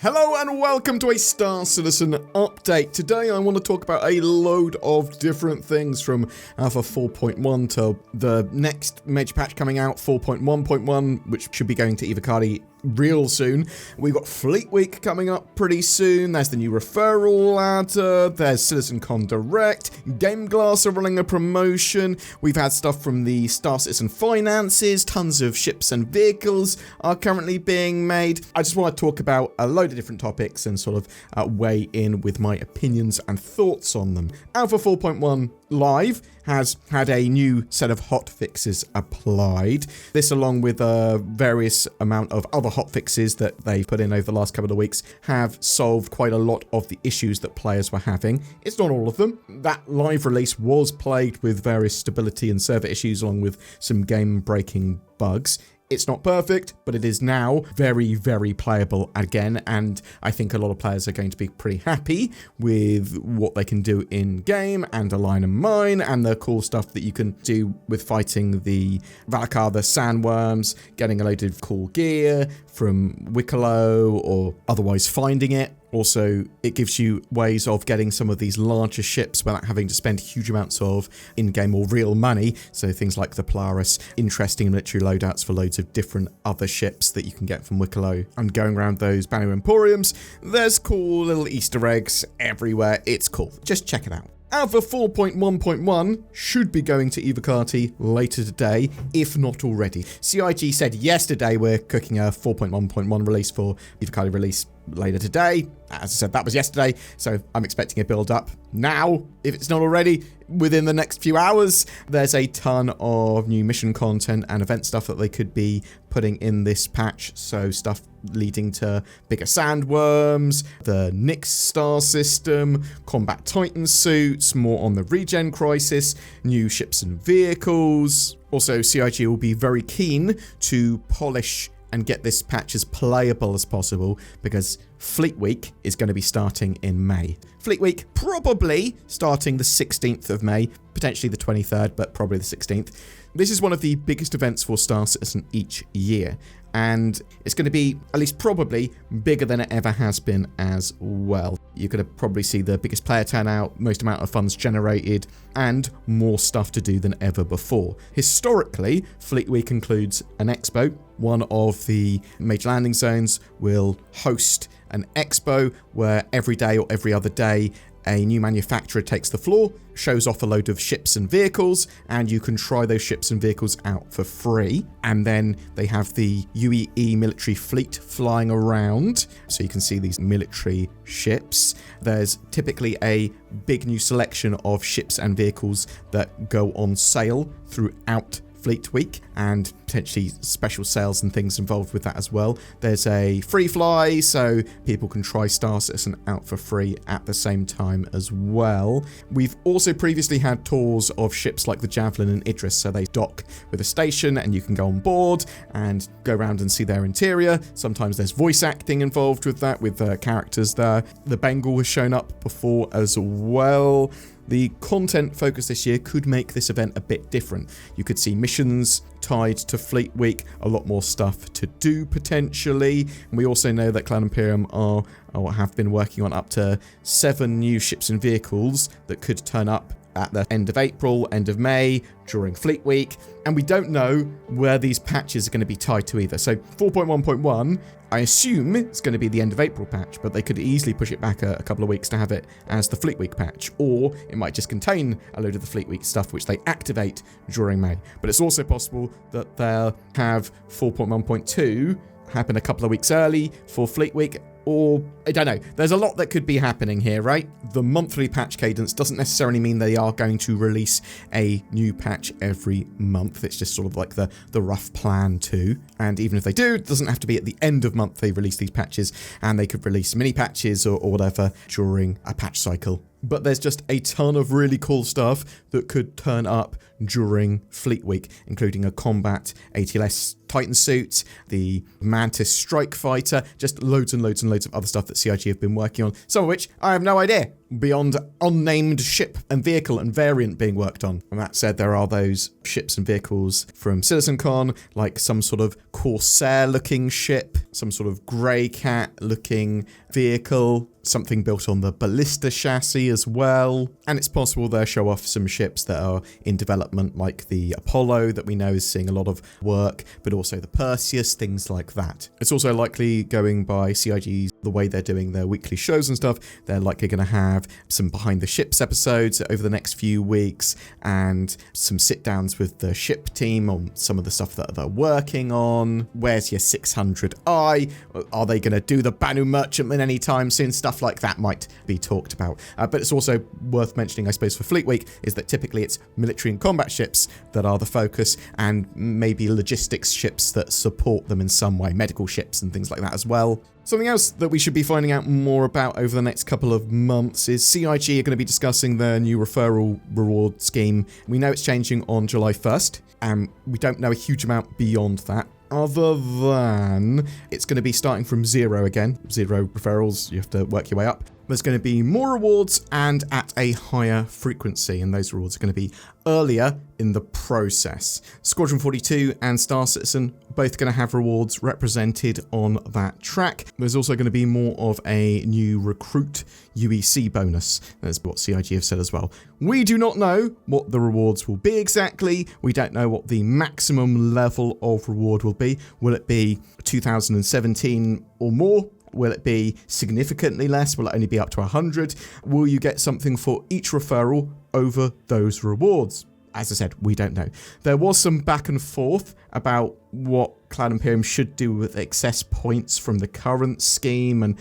Hello and welcome to a Star Citizen update. Today I want to talk about a load of different things from Alpha 4.1 to the next major patch coming out, 4.1.1, which should be going to Evocati real soon. We've got Fleet Week coming up pretty soon. There's the new referral ladder. There's CitizenCon Direct. Game Glass are running a promotion. We've had stuff from the Star Citizen Finances. Tons of ships and vehicles are currently being made. I just want to talk about a load of different topics and sort of weigh in with my opinions and thoughts on them. Alpha 4.1 Live has had a new set of hotfixes applied. This, along with various amount of other hotfixes that they've put in over the last couple of weeks, have solved quite a lot of the issues that players were having. It's not all of them. That live release was plagued with various stability and server issues, along with some game-breaking bugs. It's not perfect, but it is now very, very playable again, and I think a lot of players are going to be pretty happy with what they can do in-game, and Align and Mine, and the cool stuff that you can do with fighting the Valakar, the sandworms, getting a load of cool gear from Wicklow, or otherwise finding it. Also, it gives you ways of getting some of these larger ships without having to spend huge amounts of in-game or real money. So things like the Polaris, interesting military loadouts for loads of different other ships that you can get from Wicklow. And going around those Banner Emporiums, there's cool little Easter eggs everywhere. It's cool. Just check it out. Alpha 4.1.1 should be going to Evocati later today, if not already. CIG said yesterday we're cooking a 4.1.1 release for Evocati release later today. As I said, that was yesterday, so I'm expecting a build up now, if it's not already, within the next few hours. There's a ton of new mission content and event stuff that they could be putting in this patch, so stuff leading to bigger sandworms, the Nyx star system, combat titan suits, more on the regen crisis, new ships and vehicles. Also, CIG will be very keen to polish and get this patch as playable as possible, because Fleet Week is going to be starting in May. Fleet Week probably starting the 16th of May, potentially the 23rd, but probably the 16th. This is one of the biggest events for Star Citizen each year, and it's going to be, at least probably, bigger than it ever has been as well. You're going to probably see the biggest player turnout, most amount of funds generated, and more stuff to do than ever before. Historically, Fleet Week includes an expo. One of the major landing zones will host an expo where every day or every other day a new manufacturer takes the floor, shows off a load of ships and vehicles, and you can try those ships and vehicles out for free. And then they have the UEE military fleet flying around, so you can see these military ships. There's typically a big new selection of ships and vehicles that go on sale throughout Fleet Week, and potentially special sales and things involved with that as well. There's a free fly, so people can try Star Citizen out for free at the same time as well. We've also previously had tours of ships like the Javelin and Idris, so they dock with a station and you can go on board and go around and see their interior. Sometimes there's voice acting involved with that, with characters there. The Bengal has shown up before as well. The content focus this year could make this event a bit different. You could see missions tied to Fleet Week, a lot more stuff to do potentially. And we also know that Cloud Imperium are or have been working on up to 7 new ships and vehicles that could turn up at the end of April, end of May, during Fleet Week, and we don't know where these patches are going to be tied to either. So 4.1.1, I assume it's going to be the end of April patch, but they could easily push it back a couple of weeks to have it as the Fleet Week patch, or it might just contain a load of the Fleet Week stuff which they activate during May. But it's also possible that they'll have 4.1.2 happen a couple of weeks early for Fleet Week, or I don't know. There's a lot that could be happening here, right? The monthly patch cadence doesn't necessarily mean they are going to release a new patch every month. It's just sort of like the rough plan too. And even if they do, it doesn't have to be at the end of month they release these patches, and they could release mini patches or whatever during a patch cycle. But there's just a ton of really cool stuff that could turn up during Fleet Week, including a combat ATLS Titan suit, the Mantis Strike Fighter, just loads and loads and loads of other stuff that CIG have been working on, some of which I have no idea, beyond unnamed ship and vehicle and variant being worked on. And that said, there are those ships and vehicles from CitizenCon, like some sort of Corsair-looking ship, some sort of Grey Cat-looking vehicle, something built on the Ballista chassis as well. And it's possible they'll show off some ships that are in development, like the Apollo that we know is seeing a lot of work, but also the Perseus, things like that. It's also likely, going by CIG's, the way they're doing their weekly shows and stuff, they're likely going to have some behind the ships episodes over the next few weeks and some sit downs with the ship team on some of the stuff that they're working on. Where's your 600i? Are they going to do the Banu Merchantman anytime soon? Stuff like that might be talked about. But it's also worth mentioning, I suppose, for Fleet Week, is that typically it's military and combat ships that are the focus, and maybe logistics ships that support them in some way, medical ships and things like that as well. Something else that we should be finding out more about over the next couple of months is CIG are going to be discussing their new referral reward scheme. We know it's changing on July 1st, and we don't know a huge amount beyond that, other than it's going to be starting from 0 again. 0 referrals, you have to work your way up. There's going to be more rewards and at a higher frequency, and those rewards are going to be earlier in the process. Squadron 42 and Star Citizen both going to have rewards represented on that track. There's also going to be more of a new recruit UEC bonus. That's what CIG have said as well. We do not know what the rewards will be exactly. We don't know what the maximum level of reward will be. Will it be 2017 or more? Will it be significantly less? Will it only be up to 100? Will you get something for each referral over those rewards? As I said, we don't know. There was some back and forth about what Cloud Imperium should do with excess points from the current scheme, and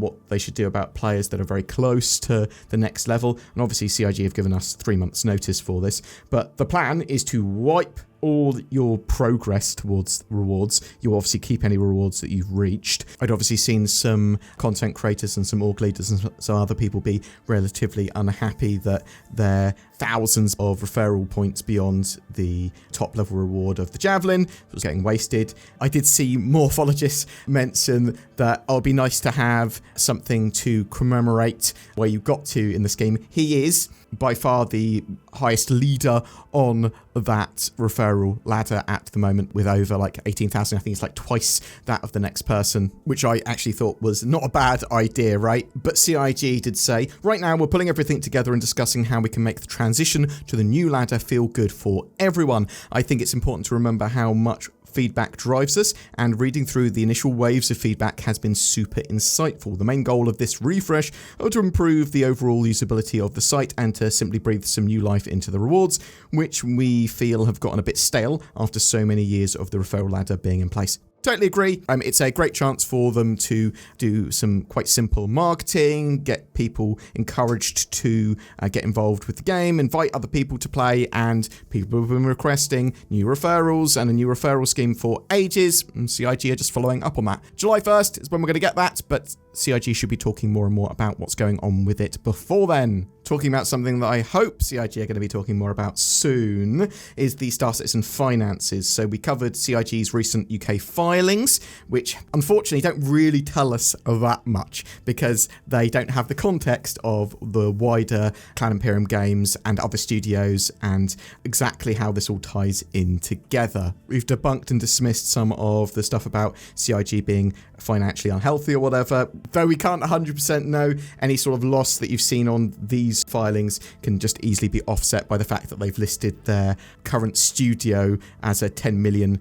what they should do about players that are very close to the next level. And obviously CIG have given us 3 months notice for this. But the plan is to wipe all your progress towards rewards. You'll obviously keep any rewards that you've reached. I'd obviously seen some content creators and some org leaders and some other people be relatively unhappy that their thousands of referral points beyond the top level reward of the Javelin was getting wasted. I did see Morphologists mention that it'd be nice to have something to commemorate where you got to in the scheme. He is by far the highest leader on that referral ladder at the moment, with over like 18,000. I think it's like twice that of the next person, which I actually thought was not a bad idea, right? But CIG did say, right now we're pulling everything together and discussing how we can make the transition to the new ladder feel good for everyone. I think it's important to remember how much feedback drives us, and reading through the initial waves of feedback has been super insightful. The main goal of this refresh are to improve the overall usability of the site and to simply breathe some new life into the rewards, which we feel have gotten a bit stale after so many years of the referral ladder being in place. Totally agree. It's a great chance for them to do some quite simple marketing, get people encouraged to get involved with the game, invite other people to play, and people have been requesting new referrals and a new referral scheme for ages, and CIG are just following up on that. July 1st is when we're going to get that, but CIG should be talking more and more about what's going on with it before then. Talking about something that I hope CIG are going to be talking more about soon is the Star Citizen Finances. So we covered CIG's recent UK filings, which unfortunately don't really tell us that much because they don't have the context of the wider Cloud Imperium games and other studios and exactly how this all ties in together. We've debunked and dismissed some of the stuff about CIG being financially unhealthy or whatever, though we can't 100% know. Any sort of loss that you've seen on these filings can just easily be offset by the fact that they've listed their current studio as a £10 million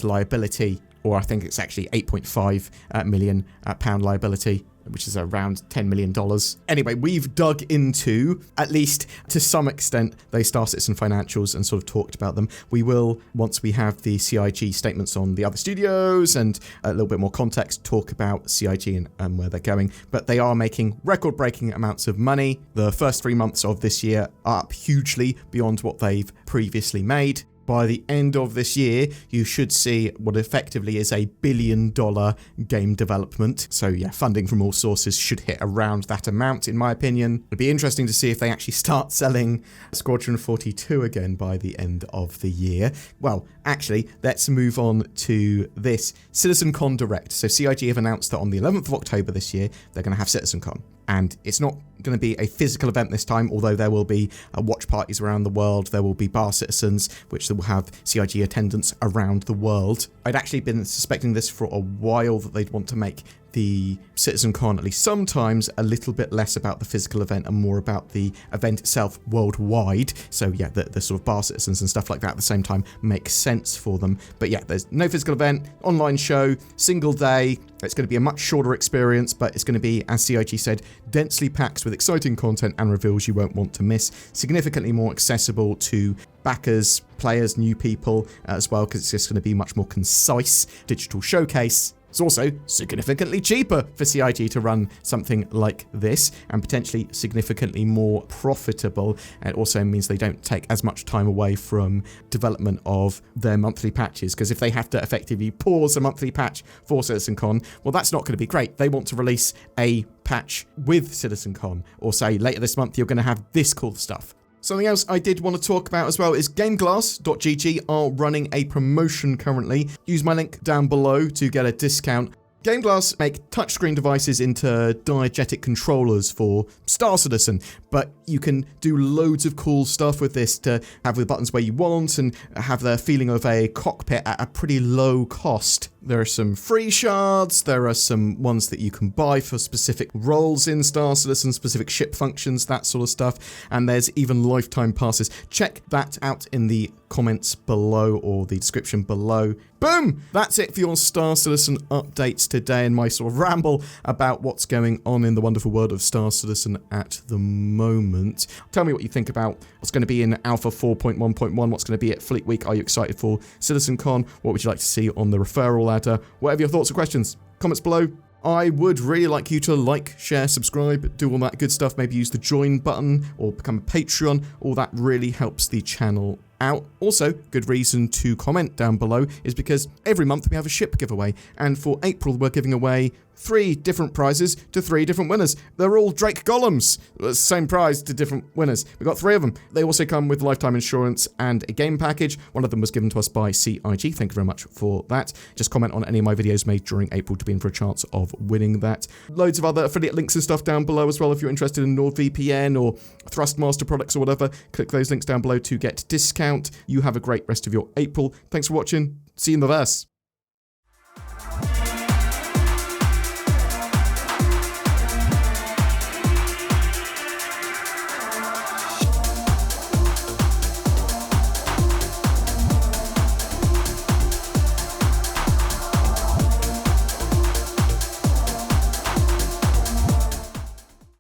liability, or I think it's actually £8.5 million liability, which is around $10 million. Anyway, we've dug into, at least to some extent, those Star Citizen financials and sort of talked about them. We will, once we have the CIG statements on the other studios and a little bit more context, talk about CIG and where they're going. But they are making record-breaking amounts of money. The first 3 months of this year are up hugely beyond what they've previously made. by the end of this year, you should see what effectively is a $1 billion game development. So yeah, funding from all sources should hit around that amount, in my opinion. It'd be interesting to see if they actually start selling Squadron 42 again by the end of the year. Well, actually, let's move on to this. CitizenCon Direct. So CIG have announced that on the 11th of October this year, they're going to have CitizenCon. And it's not going to be a physical event this time, although there will be watch parties around the world. There will be bar citizens, which will have CIG attendance around the world. I'd actually been suspecting this for a while, that they'd want to make the CitizenCon, at least sometimes, a little bit less about the physical event and more about the event itself worldwide. So yeah, the sort of bar citizens and stuff like that at the same time makes sense for them. But yeah, there's no physical event, online show, single day. It's going to be a much shorter experience, but it's going to be, as CIG said, densely packed with exciting content and reveals you won't want to miss. Significantly more accessible to backers, players, new people as well, because it's just going to be much more concise digital showcase. It's also significantly cheaper for CIG to run something like this, and potentially significantly more profitable. And it also means they don't take as much time away from development of their monthly patches, because if they have to effectively pause a monthly patch for CitizenCon, well, that's not going to be great. They want to release a patch with CitizenCon, or say later this month you're going to have this cool stuff. Something else I did want to talk about as well is GameGlass.gg are running a promotion currently. Use my link down below to get a discount. GameGlass make touchscreen devices into diegetic controllers for Star Citizen, but you can do loads of cool stuff with this to have the buttons where you want and have the feeling of a cockpit at a pretty low cost. There are some free shards, there are some ones that you can buy for specific roles in Star Citizen, specific ship functions, that sort of stuff, and there's even lifetime passes. Check that out in the comments below or the description below. Boom! That's it for your Star Citizen updates today and my sort of ramble about what's going on in the wonderful world of Star Citizen at the moment. Tell me what you think about what's going to be in Alpha 4.1.1, what's going to be at Fleet Week. Are you excited for CitizenCon? What would you like to see on the referral ladder? Whatever your thoughts or questions, comments below. I would really like you to like, share, subscribe, do all that good stuff. Maybe use the join button or become a Patreon. All that really helps the channel out. Also, good reason to comment down below is because every month we have a ship giveaway, and for April we're giving away 3 different prizes to 3 different winners. They're all Drake Golems. Same prize to different winners. We got 3 of them. They also come with lifetime insurance and a game package. One of them was given to us by CIG. Thank you very much for that. Just comment on any of my videos made during April to be in for a chance of winning that. Loads of other affiliate links and stuff down below as well. If you're interested in NordVPN or THRUSTMASTER products or whatever, click those links down below to get discount. You have a great rest of your April. Thanks for watching. See you in the verse.